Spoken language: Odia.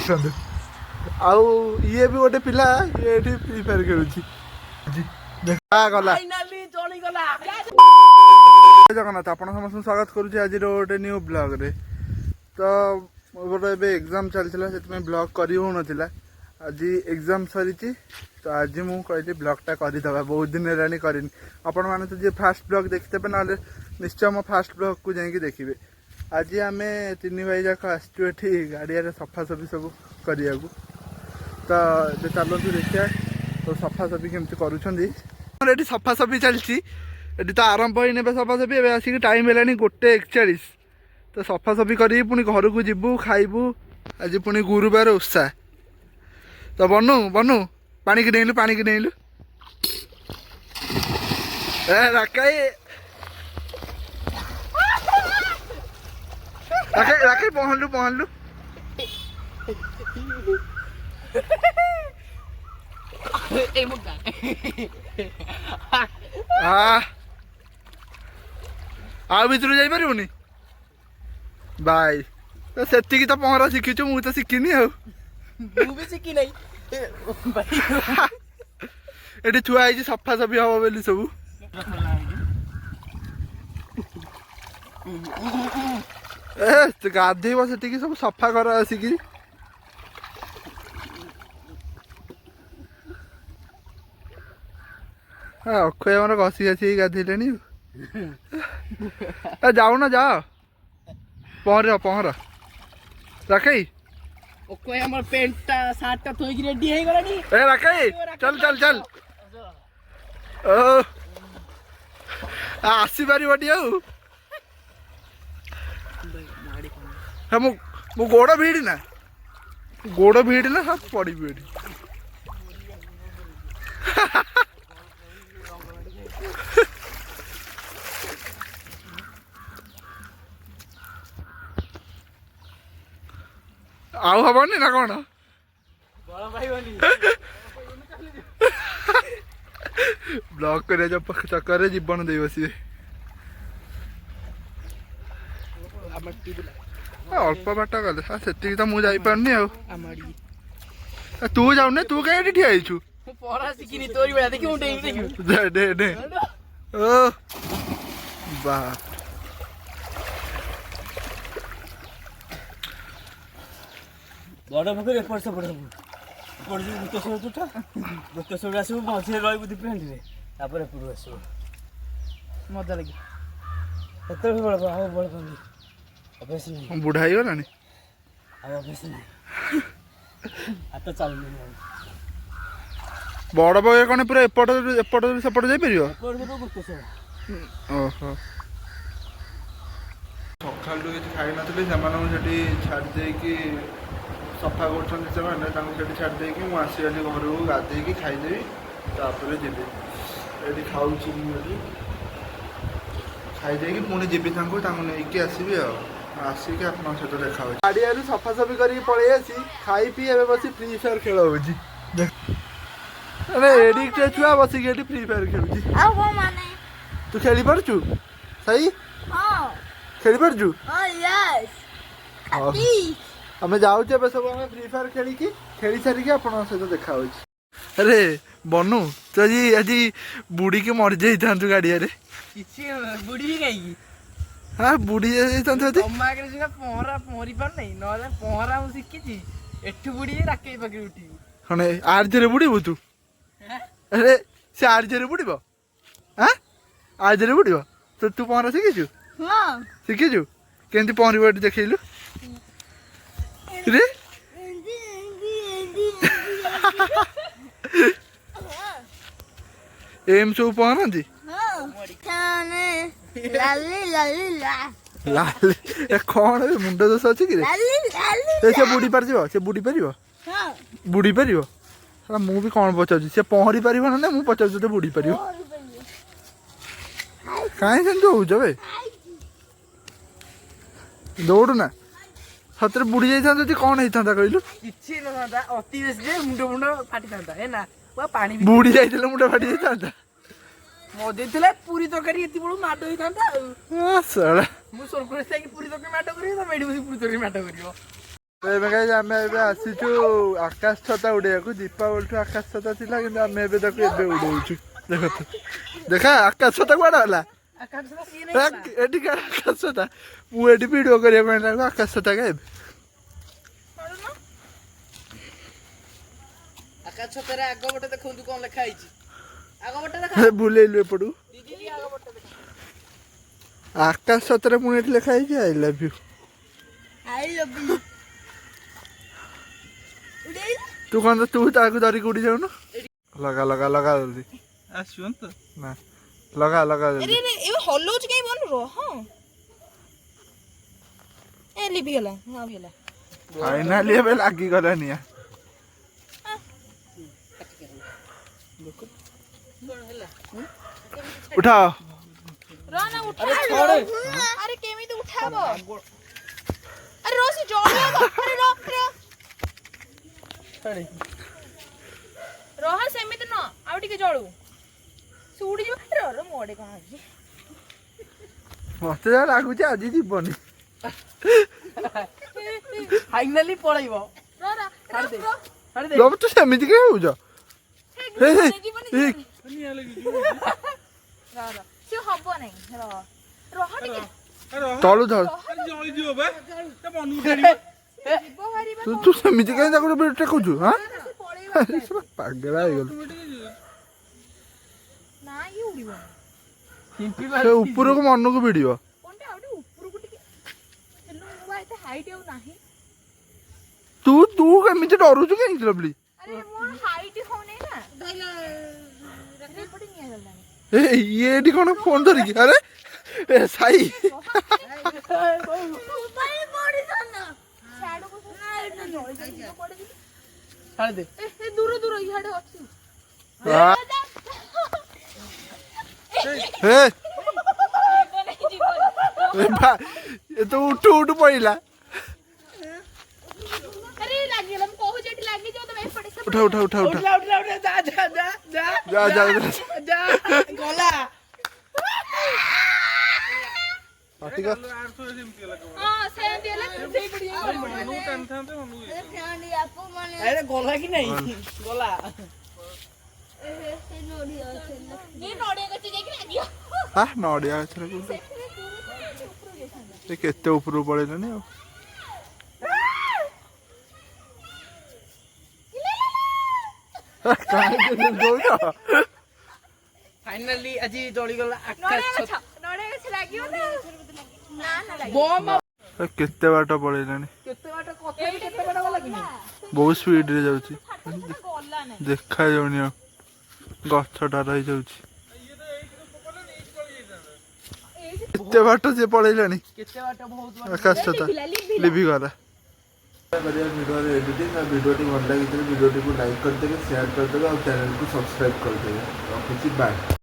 ଦେଖନ୍ତୁ ଆଉ ଇଏ ବି ଗୋଟେ ପିଲା ଇଏ ଏଠି ଫ୍ରି ଫାୟାର ଖେଳୁଛି ଗଲା ଜଗନ୍ନାଥ ଆପଣ ସମସ୍ତଙ୍କୁ ସ୍ୱାଗତ କରୁଛି ଆଜିର ଗୋଟେ ନ୍ୟୁ ବ୍ଲଗରେ। ତ ମୋର ଏବେ ଏକ୍ଜାମ ଚାଲିଥିଲା ସେଥିପାଇଁ ବ୍ଲଗ କରି ହେଉନଥିଲା। ଆଜି ଏକ୍ଜାମ ସରିଛି ତ ଆଜି ମୁଁ କହିଲି ବ୍ଲଗଟା କରିଦେବା, ବହୁତ ଦିନ ହେଲାଣି କରିନି। ଆପଣମାନେ ତ ଯିଏ ଫାଷ୍ଟ ବ୍ଲଗ ଦେଖିଦେବେ ନହେଲେ ନିଶ୍ଚୟ ମୋ ଫାଷ୍ଟ ବ୍ଲଗକୁ ଯାଇକି ଦେଖିବେ। ଆଜି ଆମେ ତିନି ଭାଇ ଯାକ ଆସିଛୁ ଏଠି ଗାଡ଼ିଆରେ ସଫାସଫି ସବୁ କରିବାକୁ। ତ ଏବେ ଚାଲନ୍ତୁ ଦେଖିବା ତ ସଫାସଫି କେମିତି କରୁଛନ୍ତି। ଆମର ଏଠି ସଫାସଫି ଚାଲିଛି, ଏଠି ତ ଆରମ୍ଭ ହେଇନି ଏବେ ସଫାସଫି। ଏବେ ଆସିକି ଟାଇମ୍ ହେଲାଣି 1:41। ତ ସଫାସଫି କରିକି ପୁଣି ଘରକୁ ଯିବୁ, ଖାଇବୁ। ଆଜି ପୁଣି ଗୁରୁବାର ଓଷା। ତ ବନୁ ପାଣିକି ଡେଇଁଲୁ ରାକେଇ ପହଁରିଲୁ ଆଉ ଭିତରୁ ଯାଇପାରିବୁନି ବାଇ। ତ ସେତିକି ତ ପହଁରା ଶିଖିଛୁ, ମୁଁ ତ ଶିଖିନି ଆଉ। ମୁଁ ବି ଶିଖି ନାହିଁ। ଏଠି ଛୁଆ ହେଇଛି ସଫାସଫି ହବ ବୋଲି ସବୁ। ଗାଧେଇବ ସେଠିକି ସବୁ ସଫା କର ଆସିକି। ଅକ୍ଷୟ ଆମର ଘଷି ଗାଧେଇଲେଣି। ଯାଉନ ଯାଅ ପହଁର ରାକେଇ ଓକେ ଆମର ପ୍ୟାଣ୍ଟଟା ସାର୍ଟଟା ଥୋଇକି ରେଡି ହେଇଗଲାଣି। ଏ ରାକେଇ ଚାଲ ଓ ଆସିପାରିବଟି ଆଉ। ମୁଁ ଗୋଡ଼ ଭିଡ଼ି ନା ପଡ଼ିବି ଏଠି। ଆଉ ହବନି ନା କଣ? ବ୍ଲଗ କରିବା ଚକ୍କରରେ ଜୀବନ ଦେଇ ବସିବେ। ଅଳ୍ପ ବାଟ ଗଲେ ସେତିକି ତ ମୁଁ ଯାଇପାରୁନି ଆଉ। ତୁ ଯାଉନି, ତୁ କାହିଁ ଏଠି ଠିଆ ହେଇଛୁ? ଓ ବା ବଡ଼ ପୋଖରୀ ଏପଟ ସେପଟ ସବୁ ଗୁପ୍ତେଶ୍ୱର ଆସିବୁ, ମଝିରେ ରହିବୁ ଦୀପେଣ୍ଡରେ, ତାପରେ ଏପଟକୁ ଆସିବୁ। ମଜା ଲାଗିବ ସେତେବେଳେ ବଳ ପାଉନି। ଅଭ୍ୟାସ ନାହିଁ, ବୁଢ଼ା ହେଇଗଲାଣି ଆଉ ଅଭ୍ୟାସ ନାହିଁ। ହାତ ଚାଲୁନି। ବଡ଼ ବଗ କ'ଣ ପୁରା ଏପଟ ସେପଟ ଯାଇପାରିବ? ଓହୋ। ସକାଳୁ କିଛି ଖାଇନଥିଲି, ସେମାନଙ୍କୁ ସେଠି ଛାଡ଼ି ଦେଇକି ସଫା କରୁଛନ୍ତି ସେମାନେ, ତାଙ୍କୁ ସେଠି ଛାଡ଼ି ଦେଇକି ମୁଁ ଆସିଗଲି ଘରକୁ। ଗାଧେଇକି ଖାଇଦେବି ତାପରେ ଯିବି। ଏଠି ଖାଉଛି ଏଠି ଖାଇଦେଇକି ପୁଣି ଯିବି ତାଙ୍କୁ ନେଇକି ଆସିବି ଆଉ। ଆସିକି ଆପଣଙ୍କ ସହିତ ଦେଖା ହେଉଛି। ଗାଡ଼ିଆରୁ ସଫାସଫି କରିକି ପଳେଇ ଆସି ଖାଇ ପିଇ ଏବେ ବସି ଫ୍ରି ଫାୟାର ଖେଳ ହେଉଛି। ଏଡ଼ିକିଟେ ଛୁଆ ବସିକି ଏଠି ଫ୍ରି ଫାୟାର ଖେଳୁଛି। ତୁ ଖେଳି ପାରୁଛୁ? ସାଇ ଖେଳି ପାରୁଛୁ? ଆମେ ଯାଉଛୁ ଏବେ ସବୁ, ଆମେ ଫ୍ରି ଫାୟାର ଖେଳି ସାରିକି ଆପଣଙ୍କ ସହିତ ଦେଖା ହେଉଛି। ଆରେ ବନୁ ତୁ ଆଜି ବୁଡ଼ିକି ମରିଯାଇଥାନ୍ତୁ ଗାଡ଼ିଆରେ। କିଛି ବୁଡ଼ିବି କାହିଁକି? ବୁଡ଼ି ଯାଇଥାନ୍ତୁ। ପହଁରି ପାରୁନାହିଁ, ନହେଲେ ପହଁରା ମୁଁ ଶିଖିଛି। ଏଠୁ ବୁଡ଼ିବି ରାକେଇ ପାଖରେ ଉଠିବି। ଖଣ୍ଡେ ଆର୍ଜରେ ବୁଡ଼ିବୁ ତୁ? ଆରେ ସେ ଆର୍ଜରେ ବୁଡ଼ିବ? ଆର୍ଜରେ ବୁଡ଼ିବ? ତୁ ପହଁରା ଶିଖିଛୁ? ଶିଖିଛୁ? କେମିତି ପହଁରିବ ଏଠି ଦେଖେଇଲୁ ରେ। ଏମ୍ ସବୁ ପହଁରନ୍ତି? କ'ଣ ମୁଣ୍ଡ ଦୋଷ ଅଛି କି? ସେ ବୁଡ଼ି ପାରିବ? ମୁଁ ବି କ'ଣ ପଚାରୁଛି, ସେ ପହଁରି ପାରିବ ନା? ମୁଁ ପଚାରୁଛି ତ ବୁଡ଼ି ପାରିବ? କାହିଁ ସେମିତି ହଉଛ ବେ? ଦୌଡ଼ୁ ନା, ସତରେ ବୁଡ଼ି ଯାଇଥାନ୍ତା ଯଦି କ'ଣ ହେଇଥାନ୍ତା କହିଲୁ? କିଛି ନଥାନ୍ତା, ଅତି ବେଶୀ ମୁଣ୍ଡ ଫାଟିଥାନ୍ତା। ପାଣି ବୁଡ଼ି ଯାଇଥିଲେ ମୁଣ୍ଡ ଫାଟି ଯାଇଥାନ୍ତା। ମଜେଇଥିଲେ ପୁରୀ ତରକାରୀ ଏତେ ବଡ଼ ମାଡ଼ ହେଇଥାନ୍ତା ଆଉ। ଶଳା ମୁଁ ସ୍ୱର୍ଗରେ ଯାଇକି ପୁରୀ ତରକାରୀ ମାଡ଼ କରିବି, ତମେ ଏଠି ବସି ପୁରୀ ତରକାରୀ ମାଡ଼ କରିବ। ଏବେ ଗାଇଜ ଆମେ ଏବେ ଆସିଛୁ ଆକାଶ ଛତା ଉଡେଇବାକୁ। ଦୀପାବଳିଠୁ ଆକାଶ ଛତା ଥିଲା କିନ୍ତୁ ଆମେ ଏବେ ତାକୁ ଏବେ ଉଡଉଛୁ। ଦେଖନ୍ତୁ ଦେଖା ଆକାଶ ଛତା କୁଆଡେ ହେଲା ଏଠି କାଳେ ଆକାଶ ଛତା। ମୁଁ ଏଠି ଭିଡିଓ କରିବା ପାଇଁ ଲାଗୁ ଆକାଶ ଛତା ଗାଇବ। ଆକାଶ ଛତାରେ ଆଗ ପଟେ ଦେଖନ୍ତୁ କଣ ଲେଖା ହେଇଛି। ଆଗ ପଟେ ଦେଖା ବୁଲେଇଲୁ ଏପଟୁ। ଦିଦି ଆଗ ପଟେ ଦେଖା। ଆକାଶ ଛତାରେ ପୁଣି ଏଠି ଲେଖା ହେଇଛି I love you. I love you. ତୁ କଣ ତୁ ତାକୁ ଧରିକି ଉଡି ଯାଉନୁ। ଲଗା ଲଗା ଲଗା ଜଲ୍ଦି ଆସିବନି ତ ନା ଲଗା ଲଗା ଜଲ୍ଦି। ଏବେ ହଲଉଛି କାଇଁ ବନ ରହ ଏ ଲିଭିଗଲା ହଁ ହେଲା ଫାଇନାଲି ଏବେ ଲାଗିଗଲା ନିଆଁ। ଉଠାଅ ରହ ନା ଉଠା ଆରେ କେମିତି ଉଠାବ ଆରେ ରହ ସେ ଜଳିବ ଆରେ ରହ ସେମିତି ନ ଆଉ ଟିକେ ଜଳୁ ସେ ଉଡିଯିବ ରହ ମୋ ଆଡେ କଣ ଅଛି ମତେ ଯାହା ଲାଗୁଛି ଆଜି ଯିବନି। ଫାଇନାଲି ପଳେଇବ। ତୁ ସେମିତି କାଇଁ ହଉଛ। ହବ ନାଇଁ ରହ ଟିକେ ତଳୁ ଧର ବାହାରିବା ତୁ ସେମିତି କାଇଁ ତାକୁ ଟେକୁଛୁ ହଁ ପାଗଳା ହେଇଗଲୁ। ନା ଇଏ ଉଡିବ ସେ ଉପରକୁ ମନକୁ ଭିଡିବ। କଣଟା ଆଉ ଟିକେ ଉପରକୁ ଟିକେ ହେଲେ ମୁଁ ବା ଏତେ ହାଇଟ୍ ଆଉ ନାହିଁ। ତୁ ତୁ କେମିତି ଡରୁଛୁ କାହିଁକି ଲଭଲି। ଆରେ ମୋର ହାଇଟ୍ ହଉନି ନା ଏପଟେ ନିଆଁ ଗଲାଣି ଇଏ ଏଠି କଣ ଫୋନ ଧରିକି ଆରେ ଏ ସାଇ ଛାଡି ଦେ। ଦୂର ଦୂର ଇଆଡେ ଅଛି ଏ ତ ଉଠୁ ଉଠୁ ପଇଲା। ଆରେ ଲାଗିଗଲା ମୁଁ କହୁଛି ଏଠି ଲାଗିଯିବ ତମେ ଏପଟେ ଉଠା ଉଠା ଉଠା ଉଠା ଯା ଯା ଯା ଗଲା। ଠିକ ଅଛି। ହଁ ସେମିତି ହେଲା ସେଇପଟେ ଆରେ ଗଲା କି ନାଇଁ ଗଲା। ଏ ନଡ଼ିଆ ଗଛ ଯାଇକି ଲାଗିବ ନଡ଼ିଆ ଗଛରେ କେତେ ଉପରକୁ ପଳେଇଲାଣି ଆଉ। ଫାଇନାଲି ଆଜି ଜଳିଗଲା ନଡ଼ିଆ ଆକାଶ ଗଛ ଲାଗିବ ନା ବମ୍। କେତେ ବାଟ ପଳେଇଲାଣି। କେତେ ବାଟ କଥା କେତେ ବାଟ ଗଲା କି ନାଇଁ। ବହୁତ ସ୍ପିଡରେ ଯାଉଛି ଗଲା ନାଇଁ ଦେଖା ଯାଉନି ଆଉ ଗଛଟା ରହିଯାଉଛି। କେତେ ବାଟ ସେ ପଳେଇଲାଣି। କେତେ ବାଟ ବହୁତ ବାଟ। ଆକାଶ ଛତା ଲିଭିଗଲା। ଭିଡ଼ିଓରେ ଏଡିଟିଂ ଆଉ ଭିଡ଼ିଓଟି ଭଲ ଲାଗିଥିଲେ ଭିଡ଼ିଓଟିକୁ ଲାଇକ୍ କରିଦେବେ ସେୟାର କରିଦେବେ ଆଉ ଚ୍ୟାନେଲକୁ ସବସ୍କ୍ରାଇବ୍ କରିଦେବେ। ରଖୁଛି ବାଏ।